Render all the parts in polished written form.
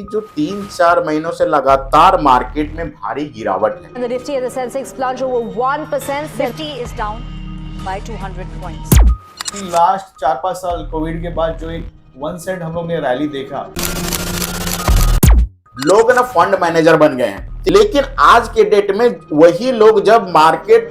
जो 3-4 महीनों से लगातार मार्केट में भारी गिरावट है। The Nifty and the Sensex plunge over 1%. Nifty is down by 200 points. Last 4-5 साल कोविड के बाद जो एक वन साइड हम लोग ने रैली देखा, लोग ना फंड मैनेजर बन गए हैं, लेकिन आज के डेट में वही लोग जब मार्केट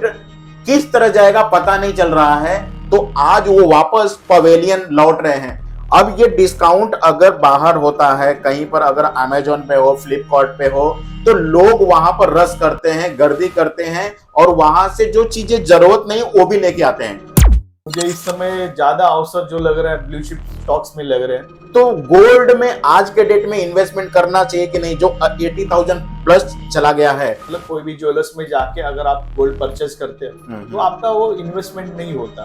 किस तरह जाएगा पता नहीं चल रहा है, तो आज वो वापस पवेलियन लौट रहे हैं। अब ये डिस्काउंट अगर बाहर होता है कहीं पर, अगर अमेजोन पे हो, फ्लिपकार्ट पे हो, तो लोग वहां पर रश करते हैं, गर्दी करते हैं और वहां से जो चीजें जरूरत नहीं वो भी लेके आते हैं। मुझे इस समय ज्यादा अवसर जो लग रहा है ब्लू चिप स्टॉक्स में लग रहे हैं। तो गोल्ड में आज के डेट में इन्वेस्टमेंट करना चाहिए कि नहीं, जो 80,000 प्लस चला गया है। मतलब कोई भी ज्वेलर्स में जाके अगर आप गोल्ड परचेज करते हैं तो आपका वो इन्वेस्टमेंट नहीं होता।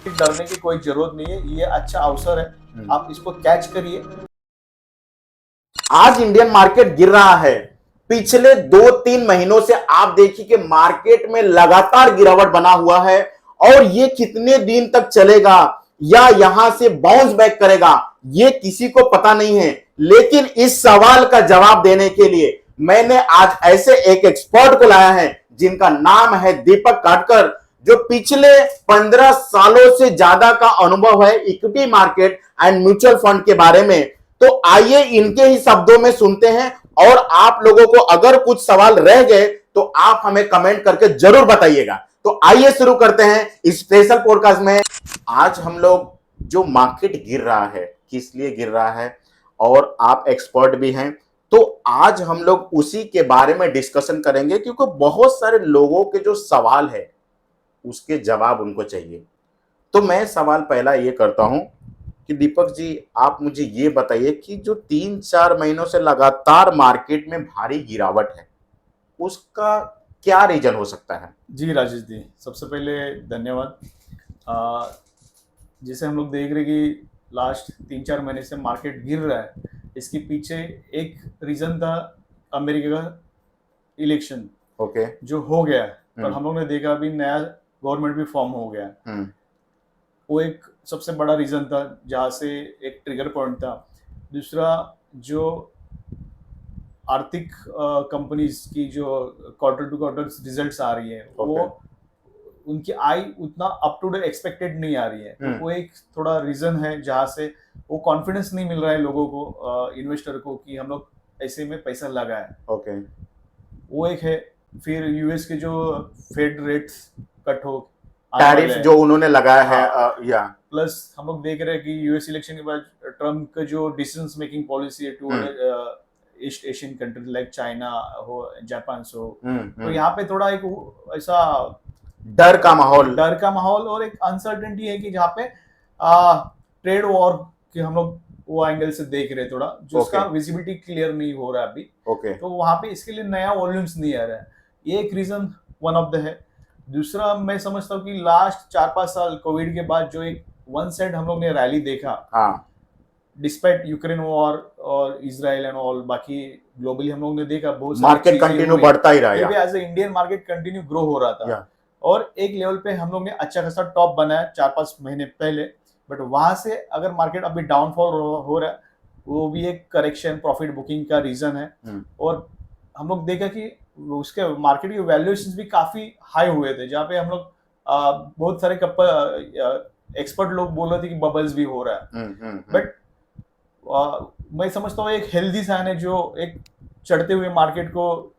डरने की कोई जरूरत नहीं है, ये अच्छा अवसर है, आप इसको कैच करिए। आज इंडियन मार्केट गिर रहा है। पिछले 2-3 महीनों से आप देखिए कि मार्केट में लगातार गिरावट बना हुआ है और ये कितने दिन तक चलेगा या यहां से बाउंस बैक करेगा ये किसी को पता नहीं है। लेकिन इस सवाल का जवाब देने के लिए मैंने आज ऐसे एक एक्सपर्ट को लाया है जिनका नाम है दीपक काटकर, जो पिछले 15 सालों से ज्यादा का अनुभव है equity market and mutual fund के बारे में। तो आइए इनके ही शब्दों में सुनते हैं और आप लोगों को अगर कुछ सवाल रह गए तो आप हमें कमेंट करके जरूर बताइएगा। तो आइए शुरू करते हैं इस स्पेशल पॉडकास्ट में। आज हम लोग जो मार्केट गिर रहा है, किस लिए गिर रहा है, और आप एक्सपर्ट भी हैं, तो आज हम लोग उसी के बारे में डिस्कशन करेंगे क्योंकि बहुत सारे लोगों के जो सवाल है उसके जवाब उनको चाहिए। तो मैं सवाल पहला ये करता हूं कि दीपक जी आप मुझे ये बताइए कि जो 3-4 महीनों से लगातार मार्केट में भारी गिरावट है उसका क्या रीजन हो सकता है? जी राजेश जी, सबसे पहले धन्यवाद। जैसे हम लोग देख रहे कि लास्ट 3-4 महीने से मार्केट गिर रहा है, इसके पीछे एक रीजन था अमेरिका का इलेक्शन ओके जो हो गया है, पर हम लोग ने देखा अभी नया गवर्नमेंट भी फॉर्म हो गया। वो एक सबसे बड़ा रीजन था जहाँ से एक ट्रिगर पॉइंट था। दूसरा जो आर्थिक कंपनीज की जो क्वार्टर टू क्वार्टर रिजल्ट्स आ रही है वो उनकी आय उतना अप टू डेट एक्सपेक्टेड नहीं आ रही है। तो वो एक थोड़ा रीजन है जहाँ से वो कॉन्फिडेंस नहीं मिल रहा है लोगों को, इन्वेस्टर को, कि हम लोग ऐसे में पैसा लगाए। ओके वो एक है। फिर यूएस के जो फेड रेट्स कट हो, टैरिफ जो उन्होंने लगाया है, या प्लस हम लोग देख रहे हैं कि यूएस इलेक्शन के बाद ट्रम्प का जो डिसीजन मेकिंग पॉलिसी है to East Asian countries like China हो, जापान हो, तो यहाँ पे थोड़ा एक ऐसा डर का माहौल और एक अनसर्टेनिटी है कि जहाँ पे ट्रेड वॉर के हम लोग वो एंगल से देख रहे हैं थोड़ा, जो उसका विजिबिलिटी क्लियर नहीं हो रहा है अभी। तो वहाँ पे इसके लिए नया वॉल्यूम्स नहीं आ रहा है, ये एक रीजन वन ऑफ द है। दूसरा मैं समझता हूँ कि लास्ट 4-5 साल कोविड के बाद जो एक वन साइड हम लोग ने रैली देखा, डिस्पाइट यूक्रेन वॉर और इजराइल एंड ऑल, बाकी ग्लोबली हम लोग ने देखा बहुत मार्केट कंटिन्यू बढ़ता ही रहा है। As a Indian market continue grow हो रहा था और एक लेवल पे हम लोग ने अच्छा खासा टॉप बनाया 4-5 महीने पहले। बट वहां से अगर मार्केट अभी डाउनफॉल हो रहा है, वो भी एक करेक्शन प्रॉफिट बुकिंग का रीजन है। और हम लोग देखा कि उसके मार्केट के वैल्यूएशंस भी काफी हाई हुए थे, जहाँ पे हम लोग बहुत सारे एक्सपर्ट लोग बोल रहे थे कि बबल्स भी हो रहा है। बट मैं समझता हूँ एक हेल्दी साइन है, जो एक चढ़ते हुए मार्केट को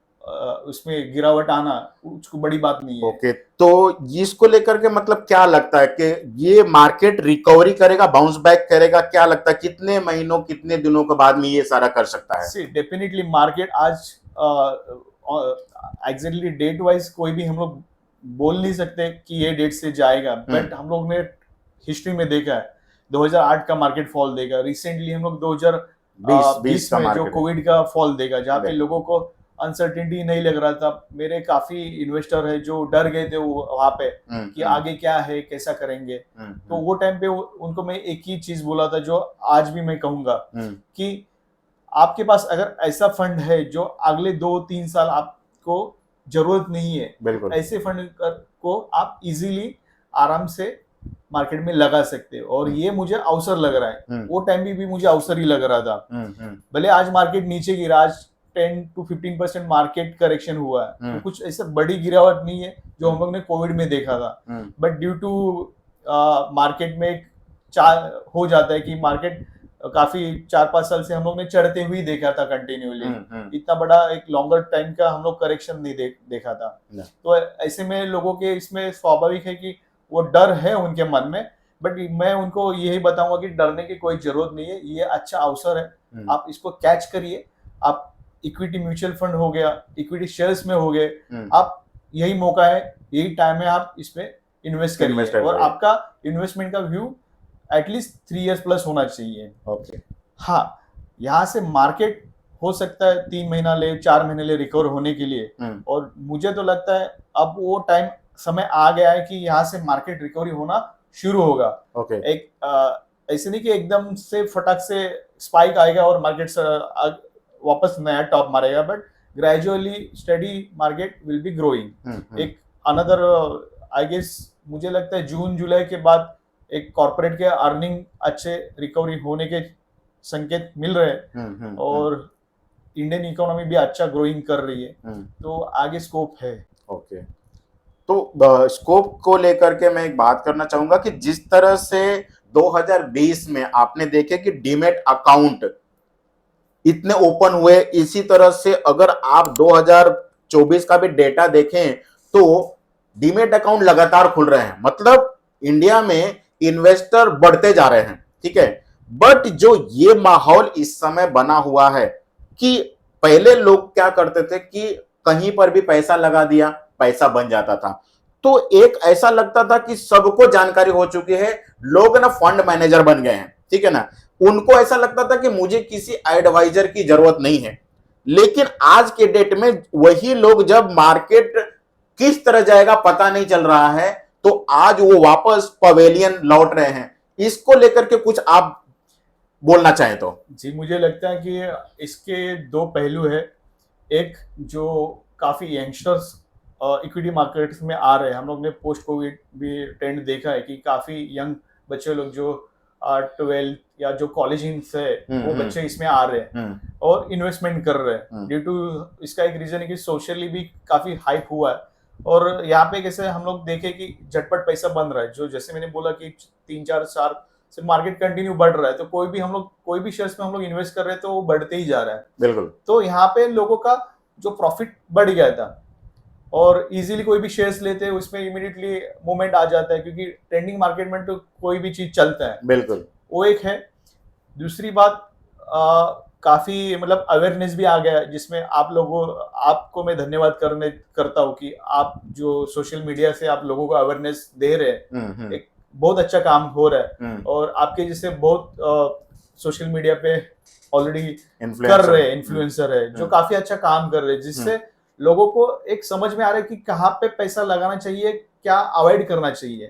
उसमें गिरावट आना उसको बड़ी बात नहीं है। ओके, तो इसको लेकर के मतलब क्या लगता है कि ये मार्केट रिकवरी करेगा, बाउंस बैक करेगा? क्या लगता है कितने महीनों कितने दिनों के बाद में ये सारा कर सकता है? डेफिनेटली मार्केट आज एग्जैक्टली डेट वाइज कोई भी हम लोग बोल नहीं सकते कि ये डेट से जाएगा। बट हम लोग ने हिस्ट्री में देखा है 2008 का मार्केट फॉल देगा, रिसेंटली हम लोग 2020 में जो कोविड का फॉल देगा, जहाँ पे लोगों को अनसर्टेनिटी नहीं लग रहा था। मेरे काफी इन्वेस्टर है जो डर गए थे वहां पे कि आगे क्या है, कैसा करेंगे। तो वो टाइम पे उनको मैं एक ही चीज बोला था जो आज भी मैं कहूंगा कि आपके पास अगर ऐसा फंड है जो अगले 2-3 साल आपको जरूरत नहीं है, ऐसे फंड को आप इजीली आराम से मार्केट में लगा सकते हैं, और ये मुझे अवसर लग रहा है। वो टाइम भी मुझे अवसर ही लग रहा था। भले आज मार्केट नीचे गिरा, आज 10 to 15% मार्केट करेक्शन हुआ है, तो कुछ ऐसा बड़ी गिरावट नहीं है जो हम लोग ने कोविड में देखा था। बट ड्यू टू मार्केट में हो जाता है कि मार्केट काफी 4-5 साल से हम लोग ने चढ़ते हुए देखा था कंटिन्यूअली, इतना बड़ा एक लॉन्गर टाइम का हम लोग करेक्शन नहीं देखा था। तो ऐसे में लोगों के इसमें स्वाभाविक है कि वो डर है उनके मन में, बट मैं उनको यही बताऊंगा कि डरने की कोई जरूरत नहीं है। ये अच्छा अवसर है, आप इसको कैच करिए। आप इक्विटी म्यूचुअल फंड हो गया, इक्विटी शेयर्स में हो गए, आप यही मौका है, यही टाइम है, आप इसमें इन्वेस्ट करिए। और आपका इन्वेस्टमेंट का व्यू एटलीस्ट 3 years प्लस होना चाहिए। हाँ, यहाँ से मार्केट हो सकता है 3 महीना ले, 4 महीने ले रिकवर होने के लिए, और मुझे तो लगता है अब वो टाइम समय आ गया है कि यहाँ से मार्केट रिकवरी होना शुरू होगा। एक ऐसे नहीं कि एकदम से फटक से स्पाइक आएगा और मार्केट वापस नया टॉप मारेगा, but gradually study market will be growing. एक अनदर आई गेस मुझे लगता है जून जुलाई के बाद एक कॉर्पोरेट के अर्निंग अच्छे रिकवरी होने के संकेत मिल रहे हैं, और इंडियन इकोनॉमी भी अच्छा ग्रोइंग कर रही है, तो आगे स्कोप है। ओके, तो स्कोप को लेकर के मैं एक बात करना चाहूंगा कि जिस तरह से 2020 में आपने देखे कि डीमैट अकाउंट इतने ओपन हुए, इसी तरह से अगर आप 2024 का भी डेटा देखें तो डीमैट अकाउंट लगातार खुल रहे हैं, मतलब इंडिया में इन्वेस्टर बढ़ते जा रहे हैं, ठीक है। बट जो ये माहौल इस समय बना हुआ है कि पहले लोग क्या करते थे कि कहीं पर भी पैसा लगा दिया, पैसा बन जाता था, तो एक ऐसा लगता था कि सबको जानकारी हो चुकी है, लोग ना फंड मैनेजर बन गए हैं, ठीक है ना। उनको ऐसा लगता था कि मुझे किसी एडवाइजर की जरूरत नहीं है। लेकिन आज के डेट में वही लोग जब मार्केट किस तरह जाएगा पता नहीं चल रहा है, तो आज वो वापस पवेलियन लौट रहे हैं। इसको लेकर के कुछ आप बोलना चाहें तो। जी, मुझे लगता है कि इसके 2 पहलू है। एक जो काफी यंगस्टर्स इक्विटी मार्केट्स में आ रहे हैं, हम लोग ने पोस्ट कोविड भी ट्रेंड देखा है कि काफी यंग बच्चे लोग जो 12 या जो कॉलेजिंग्स है वो बच्चे इसमें आ रहे हैं और इन्वेस्टमेंट कर रहे हैं। ड्यू टू इसका एक रीजन है कि सोशली भी काफी हाइप हुआ है, और यहाँ पे कैसे हम लोग देखे कि झटपट पैसा बन रहा है, जो जैसे मैंने बोला कि 3-4 साल से मार्केट कंटिन्यू बढ़ रहा है, तो कोई भी शेयर्स में हम लोग इन्वेस्ट कर रहे हैं तो वो बढ़ते ही जा रहा है। बिल्कुल। तो यहाँ पे लोगों का जो प्रॉफिट बढ़ गया था, और इजीली कोई भी शेयर्स लेते हैं उसमें इमीडिएटली मूवमेंट आ जाता है, क्योंकि ट्रेंडिंग मार्केट में तो कोई भी चीज चलता है। बिल्कुल, वो एक है। दूसरी बात, काफी मतलब अवेयरनेस भी आ गया है, जिसमें आपको मैं धन्यवाद करता हूँ कि आप जो सोशल मीडिया से आप लोगों को अवेयरनेस दे रहे हैं, एक बहुत अच्छा काम हो रहा है। और आपके जैसे बहुत सोशल मीडिया पे ऑलरेडी कर रहे हैं इन्फ्लुएंसर है जो काफी अच्छा काम कर रहे हैं, जिससे लोगों को एक समझ में आ रहा है कि कहाँ पे पैसा लगाना चाहिए, क्या अवॉइड करना चाहिए।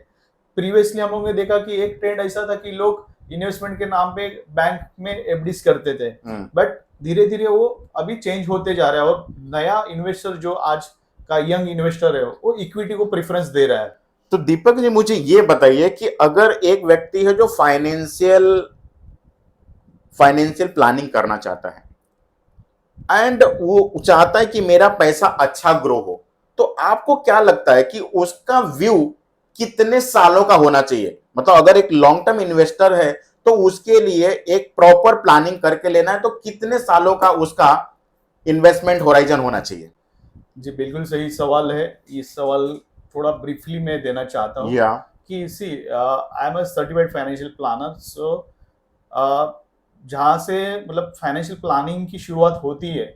प्रीवियसली हम लोगों ने देखा कि एक ट्रेंड ऐसा था कि लोग इन्वेस्टमेंट के नाम पे बैंक में एफडीज करते थे, बट धीरे धीरे वो अभी चेंज होते जा रहा है, और नया इन्वेस्टर जो आज का यंग इन्वेस्टर है वो इक्विटी को प्रेफरेंस दे रहा है। तो दीपक जी मुझे ये बताइए कि अगर एक व्यक्ति है जो फाइनेंशियल प्लानिंग करना चाहता है एंड वो चाहता है कि मेरा पैसा अच्छा ग्रो हो, तो आपको क्या लगता है कि उसका व्यू कितने सालों का होना चाहिए? मतलब अगर एक लॉन्ग टर्म इन्वेस्टर है तो उसके लिए एक प्रॉपर प्लानिंग करके लेना है, तो कितने सालों का उसका इन्वेस्टमेंट होराइजन होना चाहिए? जी, बिल्कुल सही सवाल है। ये सवाल थोड़ा ब्रीफली मैं देना चाहता हूँ कि I am a certified financial planner. So जहाँ से मतलब फाइनेंशियल प्लानिंग की शुरुआत होती है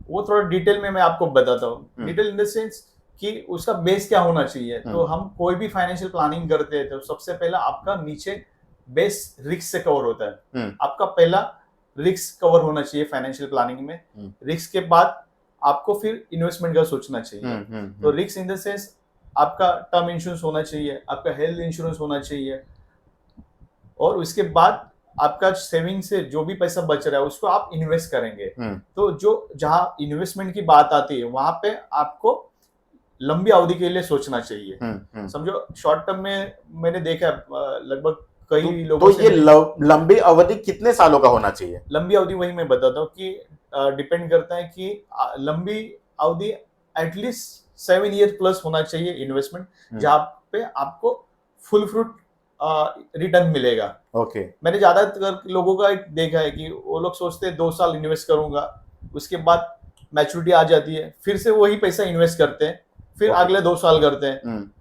वो थोड़ा डिटेल में मैं आपको बताता हूँ। डिटेल इन द सेंस कि उसका बेस क्या होना चाहिए। तो हम कोई भी फाइनेंशियल प्लानिंग करते हैं तो सबसे पहला आपका नीचे बेस रिस्क से कवर होता है। आपका पहला रिस्क कवर होना चाहिए फाइनेंशियल प्लानिंग में। रिस्क के बाद आपको फिर इन्वेस्टमेंट का सोचना चाहिए। तो रिस्क इन द सेंस आपका टर्म इंश्योरेंस होना चाहिए, आपका हेल्थ इंश्योरेंस होना चाहिए, और उसके बाद आपका सेविंग से जो भी पैसा बच रहा है उसको आप इन्वेस्ट करेंगे। तो जो जहां इन्वेस्टमेंट की बात आती है वहां पे आपको लंबी अवधि के लिए सोचना चाहिए। हम्म। समझो शॉर्ट टर्म में मैंने देखा है, लगभग कई तो लोगों से ये लंबी अवधि कितने सालों का होना चाहिए? लंबी अवधि वही मैं बताता हूँ कि डिपेंड करता है कि लंबी अवधि एटलीस्ट 7 ईयर प्लस होना चाहिए इन्वेस्टमेंट, जहाँ पे आपको फुल फ्रूट रिटर्न मिलेगा। ओके। मैंने ज्यादातर लोगों का एक देखा है कि वो लोग सोचते हैं 2 साल इन्वेस्ट करूंगा, उसके बाद मैच्योरिटी आ जाती है, फिर से वही पैसा इन्वेस्ट करते हैं, फिर Okay. अगले 2 साल करते हैं,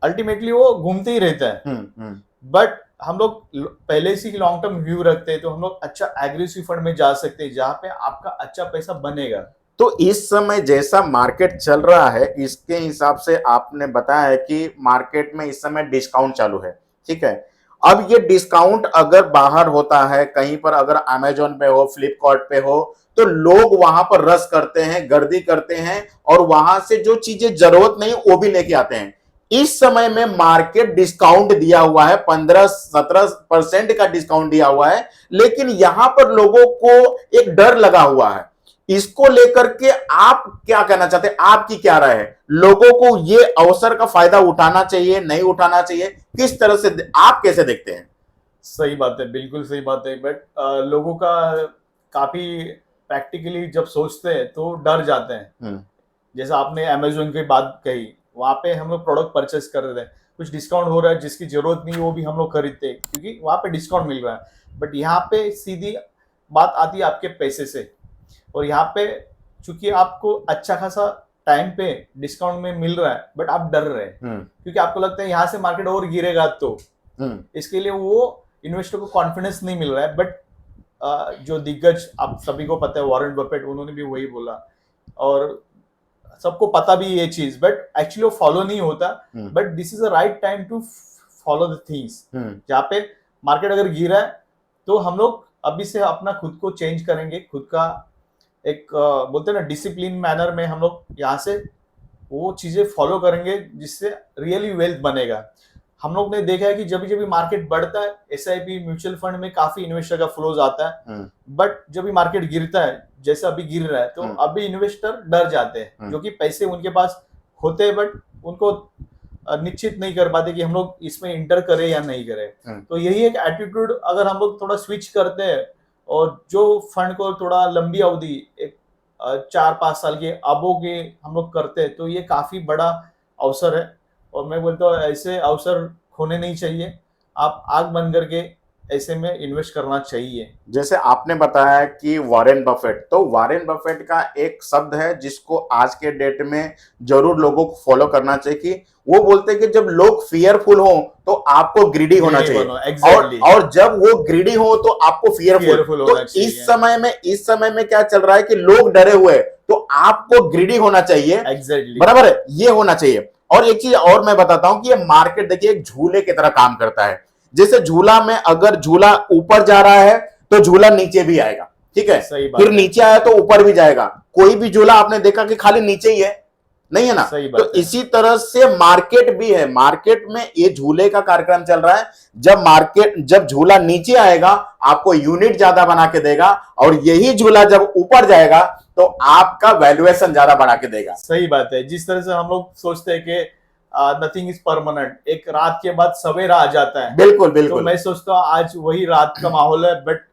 अल्टीमेटली वो घूमते ही रहता है। बट हम लोग पहले से ही लॉन्ग टर्म व्यू रखते हैं, तो हम लोग अच्छा एग्रेसिव फंड में जा सकते हैं जहाँ पे आपका अच्छा पैसा बनेगा। तो इस समय जैसा मार्केट चल रहा है, इसके हिसाब से आपने बताया है कि मार्केट में इस समय डिस्काउंट चालू है, ठीक है। अब ये डिस्काउंट अगर बाहर होता है कहीं पर, अगर अमेजोन पे हो, फ्लिपकार्ट पे हो, तो लोग वहां पर रश करते हैं, गर्दी करते हैं और वहां से जो चीजें जरूरत नहीं वो भी लेके आते हैं। इस समय में मार्केट डिस्काउंट दिया हुआ है, 15-17% का डिस्काउंट दिया हुआ है, लेकिन यहां पर लोगों को एक डर लगा हुआ है। इसको लेकर के आप क्या कहना चाहते हैं? आपकी क्या राय है? लोगों को ये अवसर का फायदा उठाना चाहिए, नहीं उठाना चाहिए? किस तरह से आप कैसे देखते हैं? सही बात है, बिल्कुल सही बात है, बट लोगों का काफी प्रैक्टिकली जब सोचते हैं तो डर जाते हैं। जैसा आपने अमेजोन की बात कही, वहां पे हम लोग प्रोडक्ट परचेस कर रहे हैं, कुछ डिस्काउंट हो रहा है जिसकी जरूरत नहीं वो भी हम लोग खरीदते हैं क्योंकि वहां पे डिस्काउंट मिल रहा है। बट यहाँ पे सीधी बात आती है आपके पैसे से, और यहाँ पे चूंकि आपको अच्छा खासा टाइम पे डिस्काउंट में मिल रहा है, बट आप डर रहे हैं क्योंकि आपको लगता है यहाँ से मार्केट और गिरेगा, तो इसके लिए वो इन्वेस्टर को कॉन्फिडेंस नहीं मिल रहा है। बट जो दिग्गज आप सभी को पता है, वॉरेन बफेट, उन्होंने भी वही बोला और सबको पता भी ये चीज, बट एक्चुअली वो फॉलो नहीं होता। But this is a right time to follow the things. जहाँ पे मार्केट अगर गिरा है तो हम लोग अभी से अपना खुद को चेंज करेंगे, खुद का एक बोलते हैं ना डिसिप्लिन मैनर में हम लोग यहाँ से वो चीजें फॉलो करेंगे जिससे रियली वेल्थ बनेगा। हम लोग ने देखा है कि जब भी मार्केट बढ़ता है, एसआईपी म्यूचुअल फंड में काफी इन्वेस्टर का फ्लोज आता है, बट जब भी मार्केट गिरता है, जैसे अभी गिर रहा है, तो अभी इन्वेस्टर डर जाते हैं, जो कि पैसे उनके पास होते हैं बट उनको निश्चित नहीं कर पाते कि हम लोग इसमें इंटर करें या नहीं करें। तो यही एक एटीट्यूड अगर हम लोग थोड़ा स्विच करते हैं और जो फंड को थोड़ा लंबी अवधि, एक 4-5 साल के अबो के हम लोग करते हैं, तो ये काफी बड़ा अवसर है। और मैं बोलता हूँ ऐसे अवसर खोने नहीं चाहिए, आप आंख बंद करके ऐसे में इन्वेस्ट करना चाहिए। जैसे आपने बताया कि वॉरेन बफेट, तो वॉरेन बफेट का एक शब्द है जिसको आज के डेट में जरूर लोगों को फॉलो करना चाहिए कि वो बोलते हैं कि जब लोग फियरफुल हो तो आपको ग्रीडी होना चाहिए, exactly. और जब वो ग्रीडी हो तो आपको फियरफुल। तो इस समय में क्या चल रहा है कि लोग डरे हुए, तो आपको ग्रीडी होना चाहिए। exactly. बराबर है, ये होना चाहिए। और एक चीज और मैं बताता हूं कि ये मार्केट देखिए एक झूले की तरह काम करता है। जैसे झूला में अगर झूला ऊपर जा रहा है तो झूला नीचे भी आएगा, ठीक है, फिर नीचे आया तो ऊपर भी जाएगा। कोई भी झूला आपने देखा कि खाली नीचे ही है, नहीं है ना? तो इसी तरह से मार्केट भी है, मार्केट में ये झूले का कार्यक्रम चल रहा है। जब झूला नीचे आएगा आपको यूनिट ज्यादा बना के देगा, और यही झूला जब ऊपर जाएगा तो आपका वैल्यूएशन ज्यादा बढ़ा के देगा। सही बात है। जिस तरह से हम लोग सोचते हैं कि नथिंग इज परमानेंट, एक रात के बाद सवेरा आ जाता है, बिल्कुल बिल्कुल। तो मैं सोचता हूँ आज वही रात का माहौल है, बट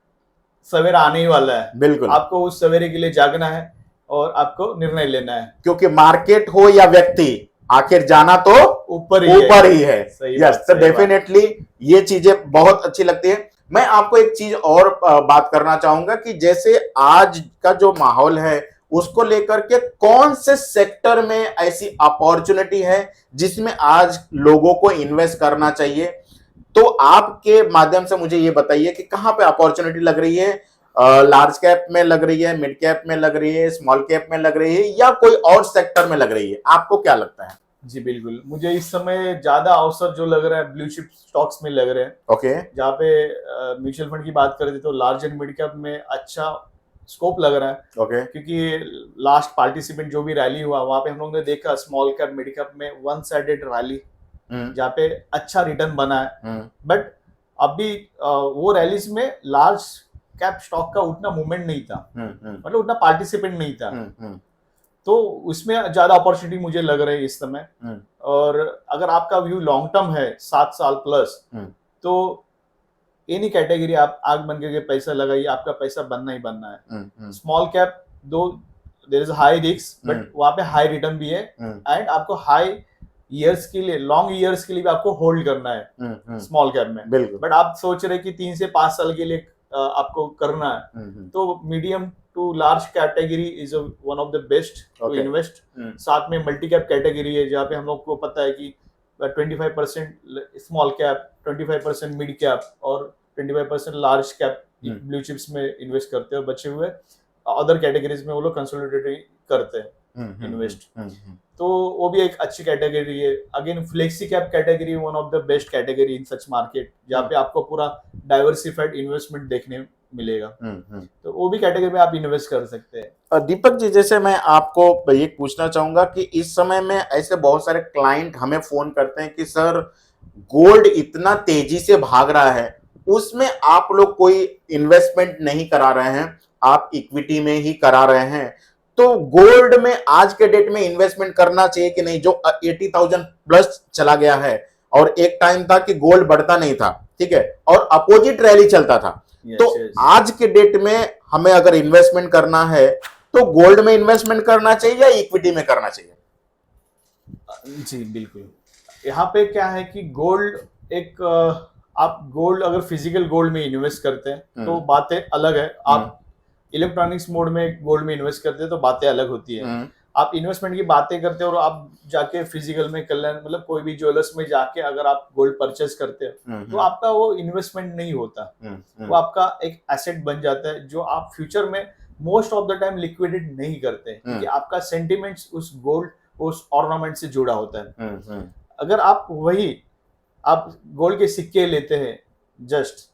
सवेरा आने ही वाला है। बिल्कुल, आपको उस सवेरे के लिए जागना है और आपको निर्णय लेना है, क्योंकि मार्केट हो या व्यक्ति, आखिर जाना तो ऊपर ही है। यस, तो डेफिनेटली ये चीजें बहुत अच्छी लगती है। मैं आपको एक चीज और बात करना चाहूंगा कि जैसे आज का जो माहौल है उसको लेकर के कौन से सेक्टर में ऐसी अपॉर्चुनिटी है जिसमें आज लोगों को इन्वेस्ट करना चाहिए, तो आपके माध्यम से मुझे ये बताइए कि कहां पे अपॉर्चुनिटी लग रही है? लार्ज कैप में लग रही है, मिड कैप में लग रही है, स्मॉल कैप में लग रही है, या कोई और सेक्टर में लग रही है? आपको क्या लगता है? जी बिल्कुल, मुझे इस समय ज्यादा अवसर जो लग रहा है ब्लू चिप स्टॉक्स में लग रहे हैं। ओके। जहाँ पे म्यूचुअल फंड की बात करते तो लार्ज एंड मिड कैप में अच्छा स्कोप लग रहा है। ओके। क्योंकि लास्ट पार्टिसिपेंट जो भी रैली हुआ वहां पे हम लोग ने देखा स्मॉल कैप मिड कैप में वन साइडेड रैली, जहाँ पे अच्छा रिटर्न बना है। बट अभी वो रैलीज में लार्ज कैप स्टॉक का उतना मूवमेंट नहीं था, मतलब उतना पार्टिसिपेंट नहीं था। तो उसमें ज्यादा अपॉर्चुनिटी मुझे लग रही है इस समय। और अगर आपका व्यू लॉन्ग टर्म है 7 साल प्लस, तो एनी कैटेगरी आप आग बन के पैसा लगाइए, आपका पैसा बनना ही बनना है। Small cap though there is high risk, but वहां पे हाई रिटर्न भी है, एंड आपको हाई ईयर्स के लिए, लॉन्ग ईयर्स के लिए भी आपको होल्ड करना है स्मॉल कैप में। बिल्कुल। बट आप सोच रहे कि 3 से 5 साल के लिए आपको करना है, तो medium to large category is one of the best to invest. साथ में मल्टी कैप कैटेगरी है, जहाँ पे हम लोग को पता है कि 25% स्मॉल कैप, 25% मिड कैप और 25% लार्ज कैप ब्लू चिप्स में इन्वेस्ट करते हैं, और बचे हुए अदर कैटेगरीज में वो लोग कंसोलिडेटेड करते हैं इन्वेस्ट। तो वो भी एक अच्छी कैटेगरी है। Again flexi cap category one of the best category in such market, जहाँ पे आपको पूरा डाइवर्सिफाइड इन्वेस्टमेंट देखने मिलेगा। तो वो भी कैटेगरी में आप इन्वेस्ट कर सकते हैं। दीपक जी, जैसे मैं आपको ये पूछना चाहूंगा कि इस समय में ऐसे बहुत सारे क्लाइंट हमें फोन करते हैं कि सर गोल्ड इतना तेजी से भाग रहा है, उसमें आप लोग कोई इन्वेस्टमेंट नहीं करा रहे हैं, आप इक्विटी में ही करा रहे हैं, तो गोल्ड में आज के डेट में इन्वेस्टमेंट करना चाहिए कि नहीं? जो 80,000 प्लस चला गया है, और एक टाइम था कि गोल्ड बढ़ता नहीं था, ठीक है, और अपोजिट रैली चलता था। तो आज के डेट में हमें अगर इन्वेस्टमेंट करना है तो गोल्ड में इन्वेस्टमेंट करना चाहिए या इक्विटी में करना चाहिए? जी बिल्कुल। यहाँ पे क्या है कि गोल्ड एक आप गोल्ड अगर फिजिकल गोल्ड में इन्वेस्ट करते हैं तो बातें अलग है। आप इलेक्ट्रॉनिक्स मोड में गोल्ड में इन्वेस्ट करते हैं तो बातें अलग होती है। आप इन्वेस्टमेंट की बातें करते हैं और आप जाके फिजिकल में कल्याण मतलब कोई भी ज्वेलर्स में जाके अगर आप गोल्ड परचेस करते हैं तो आपका वो इन्वेस्टमेंट नहीं होता, वो आपका एक एसेट बन जाता है जो आप फ्यूचर में most of the time liquidate नहीं करते, क्योंकि आपका सेंटिमेंट्स उस गोल्ड उस ऑर्नामेंट से जुड़ा होता है। अगर आप वही आप गोल्ड के सिक्के लेते हैं जस्ट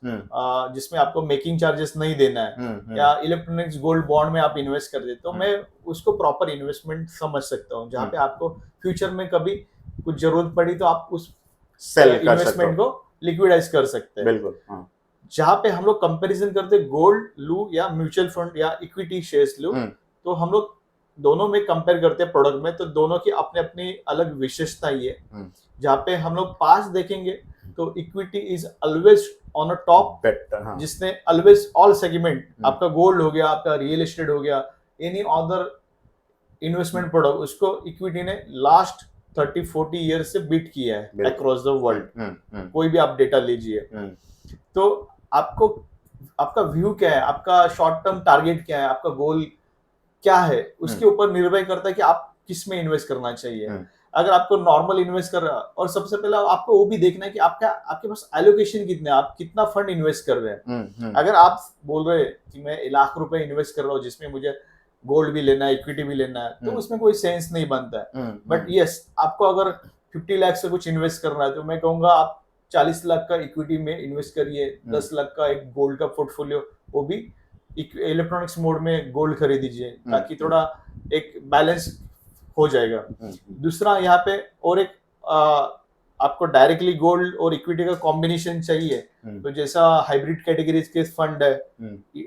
जिसमें आपको मेकिंग चार्जेस नहीं देना है, या इलेक्ट्रॉनिक्स गोल्ड बॉन्ड में आप इन्वेस्ट कर देते, तो मैं उसको प्रॉपर इन्वेस्टमेंट समझ सकता हूँ, जहाँ पे आपको फ्यूचर में कभी कुछ जरूरत पड़ी तो आप उस सेल इन्वेस्टमेंट को लिक्विडाइज कर सकते हैं। बिल्कुल। जहाँ पे हम लोग कंपैरिजन करते गोल्ड लू या म्यूचुअल फंड या इक्विटी शेयर्स लू, तो हम लोग दोनों में कंपेयर करते हैं प्रोडक्ट में, तो दोनों की अपनी अपनी अलग विशेषता ही है। जहाँ पे हम लोग पास देखेंगे तो equity is always on a top, जिसने ऑलवेज ऑल सेगमेंट, आपका गोल्ड हो गया, आपका रियल एस्टेट हो गया, एनी अदर इन्वेस्टमेंट प्रोडक्ट, उसको इक्विटी ने लास्ट 30-40 ईयर से बीट किया है अक्रॉस द वर्ल्ड। कोई भी आप डेटा लीजिए, तो आपको आपका व्यू क्या है, आपका शॉर्ट टर्म टारगेट क्या है, आपका गोल क्या है, उसके ऊपर निर्भर करता है कि आप किस में इन्वेस्ट करना चाहिए। अगर आपको नॉर्मल इन्वेस्ट कर रहा है, और सबसे पहले आपको वो भी देखना है कि आपके पास एलोकेशन कितना है, आप कितना फंड इन्वेस्ट कर रहे हैं। अगर आप बोल रहे हैं कि मैं ₹1,00,000 इन्वेस्ट कर रहा हूँ जिसमें मुझे गोल्ड भी लेना है, इक्विटी भी लेना है, तो उसमें कोई सेंस नहीं बनता है। बट यस, आपको अगर 50 लाख से कुछ इन्वेस्ट करना है तो मैं कहूंगा आप 40 लाख का इक्विटी में इन्वेस्ट करिए, 10 लाख का एक गोल्ड का पोर्टफोलियो, वो भी इलेक्ट्रॉनिक्स मोड में गोल्ड खरीद दीजिए, ताकि थोड़ा एक बैलेंस हो जाएगा। दूसरा यहाँ पे और एक आपको डायरेक्टली गोल्ड और इक्विटी का कॉम्बिनेशन चाहिए, तो जैसा हाइब्रिड कैटेगरीज के फंड है,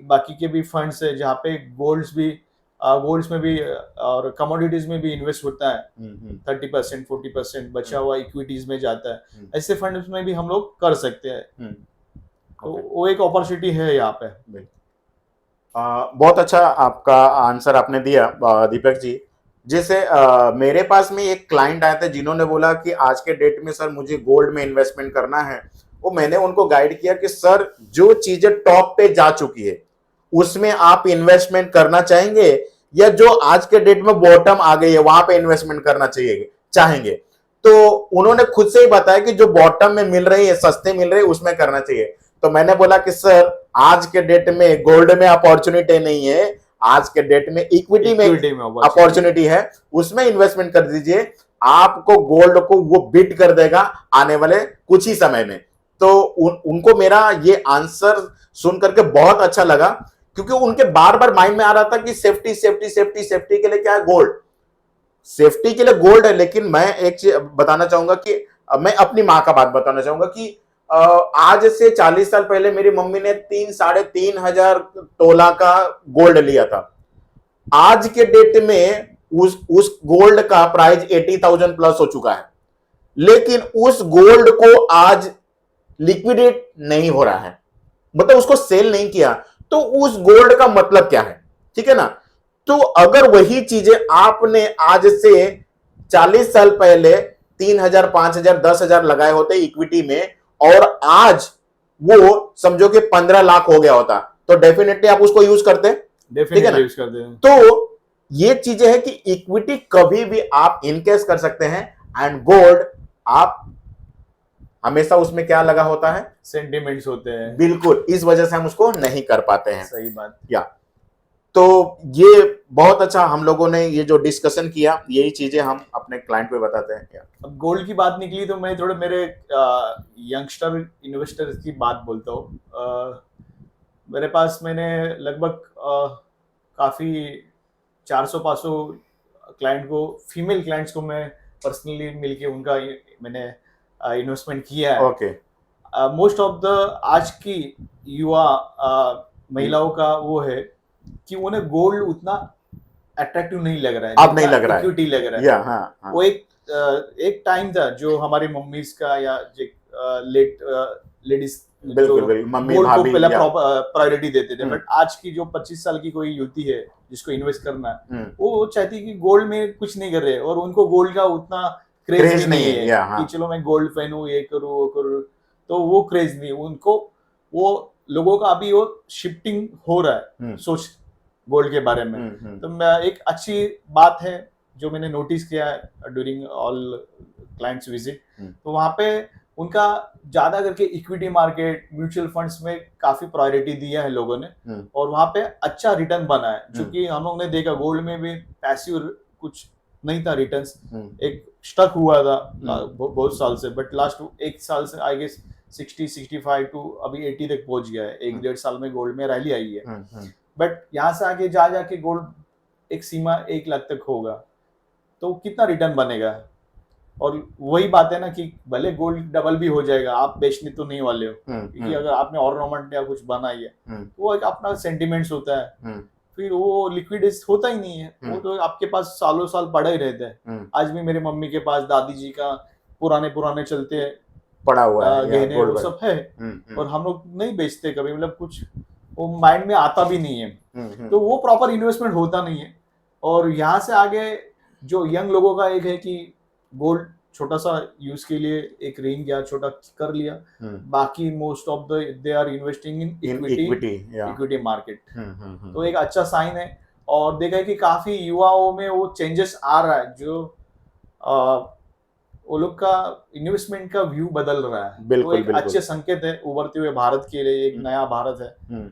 बाकी के भी फंड्स है जहाँ पे गोल्ड्स में भी और कमोडिटीज में भी इन्वेस्ट होता है, 30% 40% बचा हुआ इक्विटीज में जाता है। ऐसे फंड्स में भी हम लोग कर सकते हैं, तो वो एक अपॉर्चुनिटी है यहाँ पे। बहुत अच्छा आपका आंसर आपने दिया दीपक जी। जैसे मेरे पास में एक क्लाइंट आए थे जिन्होंने बोला कि आज के डेट में सर मुझे गोल्ड में इन्वेस्टमेंट करना है। वो मैंने उनको गाइड किया कि सर जो चीजें टॉप पे जा चुकी है उसमें आप इन्वेस्टमेंट करना चाहेंगे, या जो आज के डेट में बॉटम आ गई है वहां पे इन्वेस्टमेंट करना चाहेंगे। तो उन्होंने खुद से ही बताया कि जो बॉटम में मिल रही है, सस्ते मिल रही है, उसमें करना चाहिए। तो मैंने बोला कि सर आज के डेट में गोल्ड में अपॉर्चुनिटी नहीं है, आज के डेट में इक्विटी में अपॉर्चुनिटी है, उसमें इन्वेस्टमेंट कर दीजिए, आपको गोल्ड को वो बीट कर देगा आने वाले कुछ ही समय में। तो उनको मेरा ये आंसर सुन करके बहुत अच्छा लगा, क्योंकि उनके बार बार माइंड में आ रहा था कि सेफ्टी सेफ्टी सेफ्टी सेफ्टी के लिए क्या है गोल्ड, सेफ्टी के लिए गोल्ड है। लेकिन मैं एक चीज बताना चाहूंगा कि मैं अपनी माँ का बात बताना चाहूंगा कि आज से 40 साल पहले मेरी मम्मी ने 3-3.5 हजार तोला का गोल्ड लिया था। आज के डेट में उस गोल्ड का प्राइस 80,000 प्लस हो चुका है, लेकिन उस गोल्ड को आज लिक्विडेट नहीं हो रहा है, मतलब उसको सेल नहीं किया, तो उस गोल्ड का मतलब क्या है? ठीक है ना। तो अगर वही चीजें आपने आज से 40 साल पहले 3,000, 5,000, 10,000 लगाए होते इक्विटी में, और आज वो समझो कि 15 लाख हो गया होता, तो डेफिनेटली आप उसको यूज करते, ठीक है ना। यूज करते हैं। तो ये चीजें हैं कि इक्विटी कभी भी आप इनकेस कर सकते हैं, एंड गोल्ड आप हमेशा उसमें क्या लगा होता है, सेंटिमेंट्स होते हैं। बिल्कुल, इस वजह से हम उसको नहीं कर पाते हैं। सही बात। या तो ये बहुत अच्छा हम लोगों ने ये जो डिस्कशन किया, यही चीजें हम अपने क्लाइंट पे बताते हैं। क्या अब गोल्ड की बात निकली तो मैं थोड़े मेरे यंगस्टर इन्वेस्टर्स की बात बोलता हूँ। मेरे पास मैंने लगभग काफ़ी 400-500 क्लाइंट को, फीमेल क्लाइंट्स को मैं पर्सनली मिलके उनका मैंने इन्वेस्टमेंट किया है। ओके। मोस्ट ऑफ द आज की युवा महिलाओं का वो है कि उन्हें गोल्ड उतना अट्रैक्टिव नहीं लग रहा है, अब नहीं लग रहा है, इक्विटी लग रहा है। या हाँ। वो एक टाइम था जो हमारी मम्मीज का या लेट लेडीज बिल्कुल, मम्मी गोल्ड को भाभी पहला या प्रायोरिटी देते थे, बट आज की जो 25 साल की कोई युवती है जिसको इन्वेस्ट करना है, वो चाहती है कि गोल्ड में कुछ नहीं कर रहे, और उनको गोल्ड का उतना क्रेज नहीं है या, हाँ। कि चलो मैं गोल्ड पहनूं, ये करूं वो करूं, तो वो क्रेज नहीं उनको। वो लोगों का अभी वो शिफ्टिंग हो रहा है सोच गोल्ड के बारे में। तो मैं एक अच्छी बात है जो मैंने नोटिस किया है ड्यूरिंग ऑल क्लाइंट्स विजिट, तो वहाँ पे उनका ज्यादा करके इक्विटी मार्केट, म्यूचुअल फंड्स में काफी प्रायोरिटी दिया है लोगों ने, और वहाँ पे अच्छा रिटर्न बना है। क्योंकि हम लोग ने देखा गोल्ड में भी पैसिव कुछ नहीं था, रिटर्न्स एक स्टक हुआ था बहुत साल से, बट लास्ट एक साल से आई गेस 60-65 टू अभी 80 तक पहुंच गया है। 1-1.5 साल में गोल्ड में रैली आई है, बट यहाँ से आगे जाके गोल्ड एक सीमा 1 लाख तक होगा, तो कितना रिटर्न बनेगा? और वही बात है ना कि भले गोल्ड डबल भी हो जाएगा, आप बेचने तो नहीं वाले हो, क्योंकि अगर आपने ऑर्नामेंट या कुछ बनाई है तो वो एक अपना सेंटिमेंट्स होता है, फिर वो लिक्विडेट होता ही नहीं है, वो तो आपके पास सालों साल पड़ा ही रहता है। आज भी मेरे मम्मी के पास दादी जी का पुराने चलते हैं पड़ा हुआ है गहने, वो सब है, और हम लोग नहीं बेचते कभी, मतलब कुछ वो माइंड में आता भी नहीं है, तो वो प्रॉपर इन्वेस्टमेंट होता नहीं है। और यहाँ से आगे जो यंग लोगों का एक है कि गोल्ड छोटा सा यूज के लिए एक रिंग या छोटा कर लिया, बाकी most of the they are investing in equity market, तो एक अच्छा साइन है। और देखा है कि काफी युवाओं में वो चेंजेस आ रहा है, जो वो लोग का इन्वेस्टमेंट का व्यू बदल रहा है, तो एक अच्छे संकेत है उभरते हुए भारत के लिए, एक नया भारत है।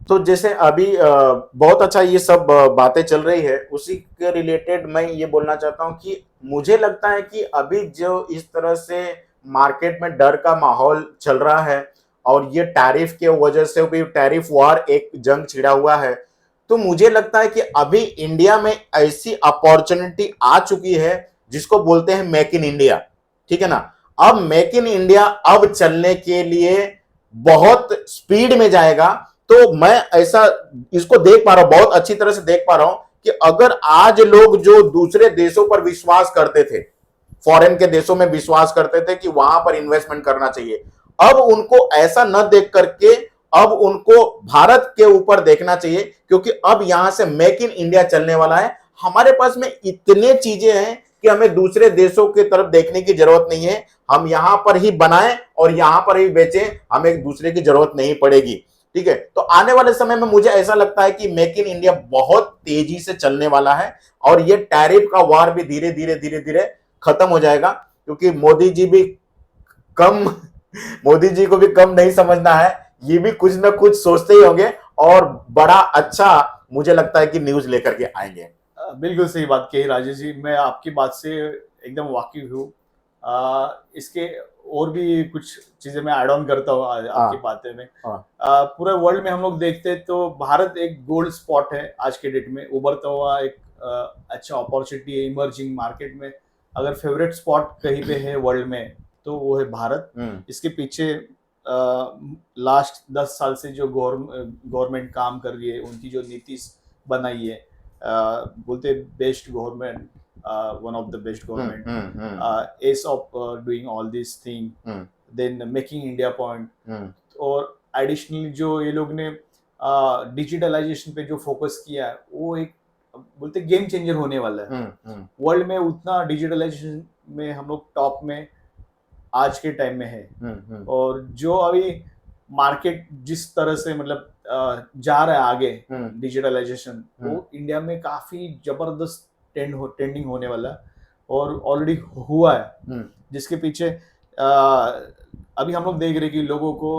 तो जैसे अभी बहुत अच्छा ये सब बातें चल रही है, उसी के रिलेटेड मैं ये बोलना चाहता हूँ कि मुझे लगता है कि अभी जो इस तरह से मार्केट में डर का माहौल चल रहा है, और ये टैरिफ के वजह से भी टैरिफ वॉर एक जंग छिड़ा हुआ है, तो मुझे लगता है कि अभी इंडिया में ऐसी अपॉर्चुनिटी आ चुकी है जिसको बोलते हैं मेक इन इंडिया, ठीक है ना। अब मेक इन इंडिया अब चलने के लिए बहुत स्पीड में जाएगा, तो मैं ऐसा इसको देख पा रहा हूं, बहुत अच्छी तरह से देख पा रहा हूं कि अगर आज लोग जो दूसरे देशों पर विश्वास करते थे, फॉरेन के देशों में विश्वास करते थे कि वहां पर इन्वेस्टमेंट करना चाहिए, अब उनको ऐसा न देख करके अब उनको भारत के ऊपर देखना चाहिए, क्योंकि अब यहां से मेक इन इंडिया चलने वाला है। हमारे पास में इतने चीजें हैं कि हमें दूसरे देशों की तरफ देखने की जरूरत नहीं है, हम यहां पर ही बनाएं और यहां पर ही बेचें, हमें एक दूसरे की जरूरत नहीं पड़ेगी, ठीक है। तो आने वाले समय में मुझे ऐसा लगता है कि मेक इन इंडिया बहुत तेजी से चलने वाला है, और ये टैरिफ का वार भी धीरे धीरे खत्म हो जाएगा, क्योंकि मोदी जी को भी कम नहीं समझना है, ये भी कुछ ना कुछ सोचते ही होंगे, और बड़ा अच्छा मुझे लगता है कि न्यूज लेकर के आएंगे। बिल्कुल सही बात कही राजेश जी, मैं आपकी बात से एकदम वाकिफ हूँ। इसके और भी कुछ चीजें मैं ऐड ऑन करता हूँ आपकी बातें में। पूरे वर्ल्ड में हम लोग देखते हैं तो भारत एक गोल्ड स्पॉट है आज के डेट में, उभरता हुआ एक अच्छा अपॉर्चुनिटी है इमर्जिंग मार्केट में। अगर फेवरेट स्पॉट कहीं पे है वर्ल्ड में तो वो है भारत। इसके पीछे लास्ट 10 साल से जो गवर्नमेंट काम कर रही है, उनकी जो नीति बनाई है, बोलते best government, one of the best government, as of doing all this thing, then making India point. और एडिशनली जो ये लोग ने डिजिटलाइजेशन पे जो फोकस किया है वो एक बोलते गेम चेंजर होने वाला है। वर्ल्ड में उतना डिजिटलाइजेशन में हम लोग टॉप में आज के टाइम में है। और जो अभी मार्केट जिस तरह से मतलब जा रहा है आगे डिजिटलाइजेशन, वो इंडिया में काफी जबरदस्त ट्रेंडिंग होने वाला है और ऑलरेडी हुआ है, जिसके पीछे अभी हम लोग देख रहे हैं कि लोगों को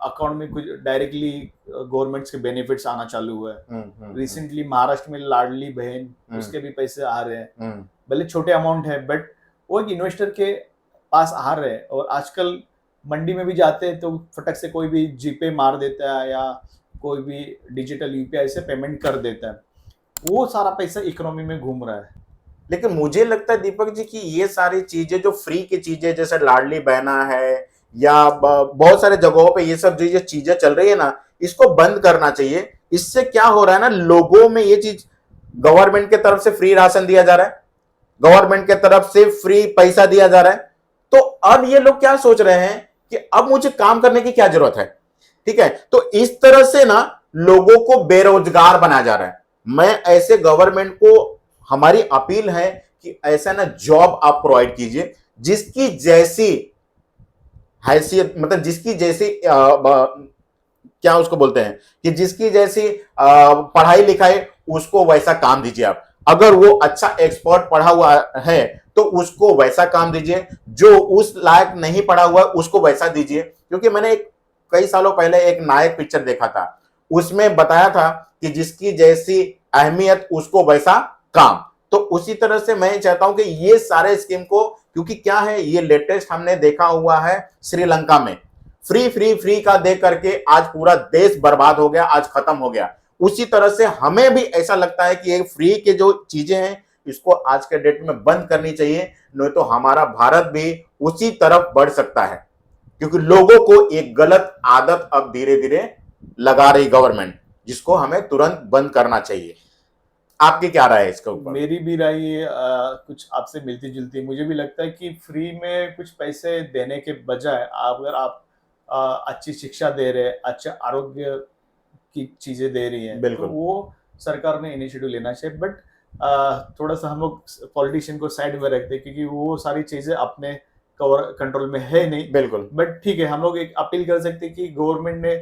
अकाउंट में कुछ डायरेक्टली गवर्नमेंट्स के बेनिफिट्स आना चालू हुआ है। रिसेंटली महाराष्ट्र में लाडली बहन उसके भी पैसे आ रहे हैं, भले छोटे अमाउंट है बट वो एक इन्वेस्टर के पास आ रहे हैं। और आजकल मंडी में भी जाते हैं तो फटक से कोई भी जीपे मार देता है या कोई भी डिजिटल यूपीआई से पेमेंट कर देता है, वो सारा पैसा इकोनॉमी में घूम रहा है। लेकिन मुझे लगता है दीपक जी कि ये सारी चीजें जो फ्री की चीजें जैसे लाडली बहना है या बहुत सारे जगहों पे ये सब जो चीजें चल रही है ना, इसको बंद करना चाहिए। इससे क्या हो रहा है ना, लोगों में ये चीज, गवर्नमेंट के तरफ से फ्री राशन दिया जा रहा है, गवर्नमेंट के तरफ से फ्री पैसा दिया जा रहा है, तो अब ये लोग क्या सोच रहे हैं कि अब मुझे काम करने की क्या जरूरत है। ठीक है, तो इस तरह से ना लोगों को बेरोजगार बनाया जा रहा है। मैं ऐसे गवर्नमेंट को हमारी अपील है कि ऐसा ना जॉब आप प्रोवाइड कीजिए जिसकी जैसी हैसियत, मतलब जिसकी जैसी क्या उसको बोलते हैं कि जिसकी जैसी पढ़ाई लिखाई, उसको वैसा काम दीजिए आप। अगर वो अच्छा एक्सपर्ट पढ़ा हुआ है तो उसको वैसा काम दीजिए, जो उस लायक नहीं पढ़ा हुआ उसको वैसा दीजिए। क्योंकि मैंने कई सालों पहले एक नायक पिक्चर देखा था, उसमें बताया था कि जिसकी जैसी अहमियत उसको वैसा काम। तो उसी तरह से मैं चाहता हूं कि ये सारे स्कीम को, क्योंकि क्या है, ये लेटेस्ट हमने देखा हुआ है श्रीलंका में फ्री फ्री फ्री का दे करके आज पूरा देश बर्बाद हो गया, आज खत्म हो गया। उसी तरह से हमें भी ऐसा लगता है कि ये फ्री के जो चीजें हैं इसको आज के डेट में बंद करनी चाहिए, नहीं तो हमारा भारत भी उसी तरफ बढ़ सकता है। क्योंकि लोगों को एक गलत आदत अब धीरे धीरे लगा रही गवर्नमेंट, जिसको हमें तुरंत बंद करना चाहिए। आपकी क्या राय है इसके ऊपर? मेरी भी राय ये कुछ आपसे मिलती जुलती। मुझे भी लगता है कि फ्री में कुछ पैसे देने के बजाय अगर आप अच्छी शिक्षा दे रहे हैं, अच्छा आरोग्य की चीजें दे रही हैं, तो वो सरकार ने इनिशिएटिव लेना चाहिए। बट थोड़ा सा हम लोग पॉलिटिशियन को साइड में रखते हैं क्योंकि वो सारी चीजें अपने कंट्रोल में है नहीं। बिल्कुल। बट ठीक है, हम लोग एक अपील कर सकते हैं कि गवर्नमेंट ने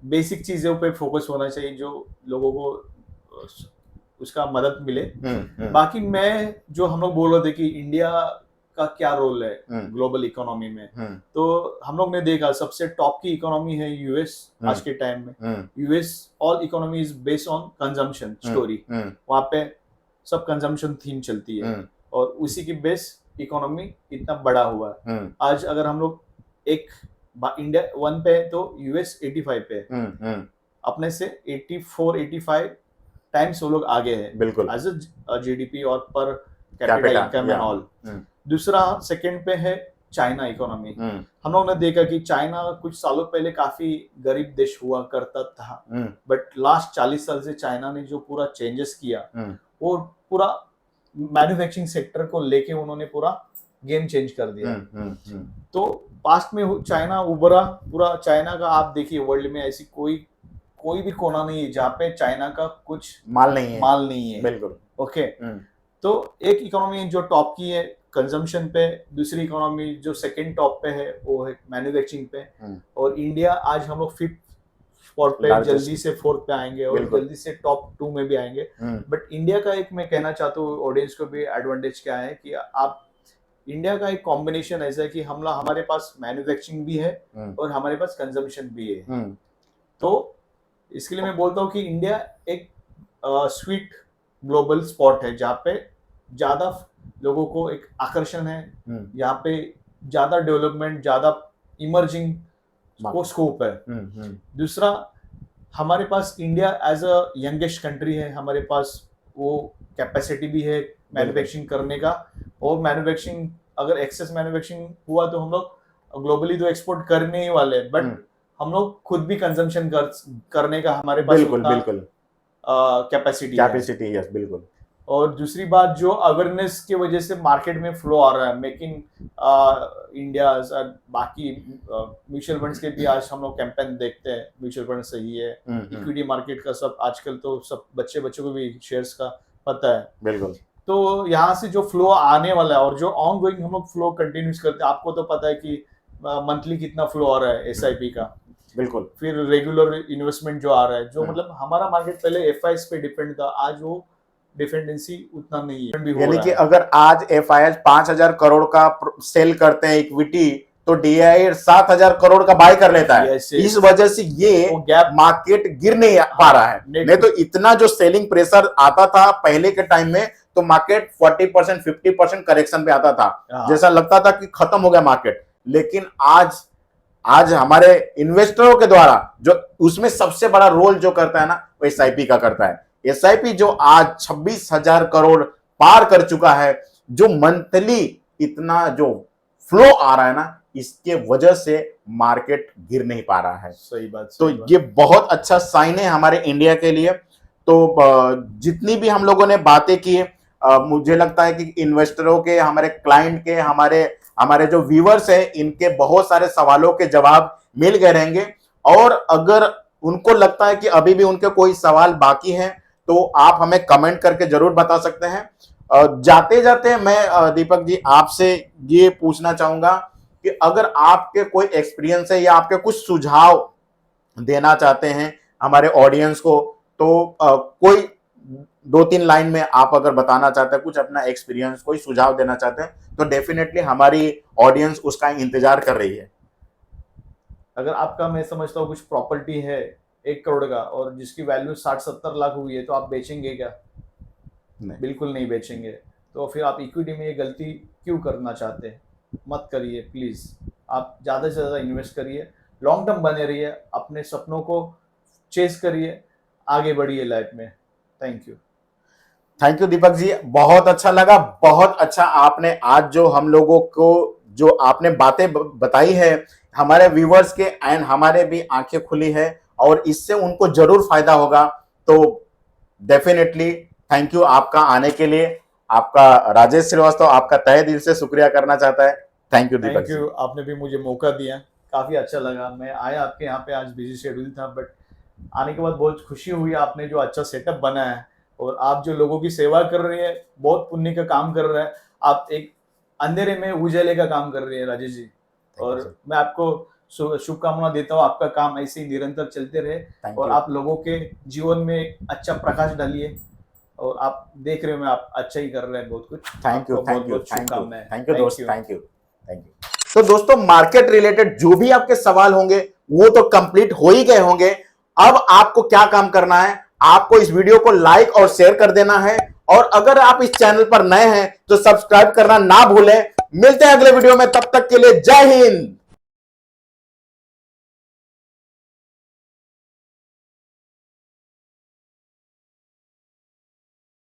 बेसिक चीजों पे फोकस होना चाहिए जो लोगों को उसका मदद मिले। बाकी मैं जो हम लोग बोल रहे थे कि इंडिया का क्या रोल है ग्लोबल इकोनॉमी में, तो हम लोग ने देखा सबसे टॉप की इकोनॉमी है यूएस आज के टाइम में। US all economy is based on consumption story, वहां पे सब कंजम्पशन थीम चलती है और उसी की बेस इकोनॉमी इतना बड़ा हुआ है। आज अगर हम लोग एक इंडिया 1 पे है तो यूएस 85 पे है, अपने से 84-85 टाइम्स वो लोग आगे है बिल्कुल एज अ जीडीपी और पर कैपिटल इनकम एंड ऑल। दूसरा सेकंड पे है चाइना इकोनॉमी। हम लोग ने देखा कि चाइना कुछ सालों पहले काफी गरीब देश हुआ करता था, बट लास्ट 40 साल से चाइना ने जो पूरा चेंजेस किया, वो पूरा मैन्युफैक्चरिंग सेक्टर को लेके उन्होंने पूरा गेम चेंज कर दिया। तो पास्ट में चाइना उभरा, पूरा चाइना का आप देखिए वर्ल्ड में ऐसी कोई भी कोना नहीं है जहाँ पे चाइना का कुछ माल नहीं है। बिल्कुल ओके। तो एक इकोनॉमी जो टॉप की है कंजम्पशन पे, दूसरी इकोनॉमी जो सेकंड टॉप पे है वो है मैन्युफैक्चरिंग पे, और इंडिया आज हम लोग 5th स्पॉट पे, जल्दी से 4th पे आएंगे और जल्दी से टॉप 2 में भी आएंगे। बट इंडिया का एक मैं कहना चाहता हूँ ऑडियंस को भी एडवांटेज क्या है कि आप इंडिया का एक कॉम्बिनेशन ऐसा है कि हमारे पास मैन्युफैक्चरिंग भी है और हमारे पास कंजम्पशन भी है। तो इसके लिए मैं बोलता हूँ कि इंडिया एक स्वीट ग्लोबल स्पॉट है जहाँ पे ज्यादा लोगों को एक आकर्षण है, यहाँ पे ज्यादा डेवलपमेंट, ज्यादा इमर्जिंग को स्कोप है। दूसरा, हमारे पास India as a youngest country है, हमारे पास वो कैपेसिटी भी है मैन्युफैक्चरिंग करने का, और मैन्युफैक्चरिंग अगर एक्सेस मैन्युफैक्चरिंग हुआ तो हम लोग ग्लोबली तो एक्सपोर्ट करने ही वाले हैं, बट हम लोग खुद भी कंजम्पशन करने का हमारे पास बिल्कुल कैपेसिटी यस बिल्कुल। और दूसरी बात, जो अवेयरनेस की वजह से मार्केट में फ्लो आ रहा है, मेक इन इंडिया और बाकी म्यूचुअल फंड्स के भी आज हम लोग कैंपेन देखते हैं, म्यूचुअल फंड सही है, इक्विटी मार्केट का सब आजकल तो सब बच्चों को भी शेयर्स का पता है। बिल्कुल। तो यहाँ से जो फ्लो आने वाला है और जो ऑन गोइंग हम लोग फ्लो कंटिन्यूस करते हैं, आपको तो पता है कि मंथली कितना फ्लो आ रहा है एसआईपी का, बिल्कुल। फिर रेगुलर इन्वेस्टमेंट जो आ रहा है, जो हाँ। मतलब हमारा मार्केट पहले एफआईएस पे डिपेंड था, आज वो डिपेंडेंसी उतना नहीं है। यानी कि अगर आज एफआईएस 5,000 करोड़ का सेल करते हैं इक्विटी, तो डीआई 7,000 करोड़ का बाय कर लेता है। इस वजह से ये गैप मार्केट गिर नहीं पा रहा है। नहीं तो इतना जो सेलिंग प्रेशर आता था पहले के टाइम में, तो मार्केट 40% 50% करेक्शन पे आता था, जैसा लगता था कि खत्म हो गया मार्केट। लेकिन आज हमारे इन्वेस्टरों के द्वारा जो उसमें सबसे बड़ा रोल जो करता है ना, वो एसआईपी का करता है। एसआईपी जो आज 26,000 करोड़ पार कर चुका है, जो मंथली इतना जो फ्लो आ रहा है ना, इसके वजह से मार्केट गिर नहीं पा रहा है। सही बात। तो ये बहुत अच्छा साइन है हमारे इंडिया के लिए। तो जितनी भी हम लोगों ने बातें की, मुझे लगता है कि इन्वेस्टरों के, हमारे क्लाइंट के, हमारे जो व्यूअर्स हैं, इनके बहुत सारे सवालों के जवाब मिल गए रहेंगे। और अगर उनको लगता है कि अभी भी उनके कोई सवाल बाकी हैं, तो आप हमें कमेंट करके जरूर बता सकते हैं। जाते जाते मैं दीपक जी आपसे ये पूछना चाहूंगा कि अगर आपके कोई एक्सपीरियंस है या आपके कुछ सुझाव देना चाहते हैं हमारे ऑडियंस को, तो कोई 2-3 लाइन में आप अगर बताना चाहते हैं, कुछ अपना एक्सपीरियंस, कोई सुझाव देना चाहते हैं, तो डेफिनेटली हमारी ऑडियंस उसका इंतजार कर रही है। अगर आपका, मैं समझता हूँ, कुछ प्रॉपर्टी है 1 करोड़ का और जिसकी वैल्यू 60-70 लाख हुई है, तो आप बेचेंगे क्या? नहीं। बिल्कुल नहीं बेचेंगे। तो फिर आप इक्विटी में ये गलती क्यों करना चाहते हैं? मत करिए प्लीज। आप ज्यादा से ज्यादा इन्वेस्ट करिए, लॉन्ग टर्म बने रहिए, अपने सपनों को चेस करिए, आगे बढ़िए लाइफ में। थैंक यू दीपक जी, बहुत अच्छा लगा। बहुत अच्छा आपने आज जो हम लोगों को जो आपने बातें बताई है, हमारे व्यूवर्स के एंड हमारे भी आंखें खुली है और इससे उनको जरूर फायदा होगा। तो डेफिनेटली थैंक यू आपका आने के लिए। आपका राजेश श्रीवास्तव आपका तहे दिल से शुक्रिया करना चाहता है। Thank you Deepak ji. आपने भी मुझे मौका दिया, काफी अच्छा लगा। मैं आया आपके यहाँ पे, आज बिजी शेड्यूल था, बट आने के बाद बहुत खुशी हुई। आपने जो अच्छा सेटअप बनाया है और आप जो लोगों की सेवा कर रही है, बहुत पुण्य का काम कर रहे हैं। आप एक अंधेरे में उजाले का काम कर रही है राजेश जी, और मैं आपको शुभकामना देता हूँ। आपका काम ऐसे ही निरंतर चलते रहे और आप लोगों के जीवन में एक अच्छा प्रकाश डालिए। और आप देख रहे हो, मैं आप अच्छा ही कर रहे हैं बहुत कुछ। थैंक यू दोस्त, थैंक यू। तो दोस्तों, मार्केट रिलेटेड जो भी आपके सवाल होंगे वो तो कंप्लीट हो ही गए होंगे। अब आपको क्या काम करना है, आपको इस वीडियो को लाइक और शेयर कर देना है, और अगर आप इस चैनल पर नए हैं तो सब्सक्राइब करना ना भूलें। मिलते हैं अगले वीडियो में, तब तक के लिए जय हिंद।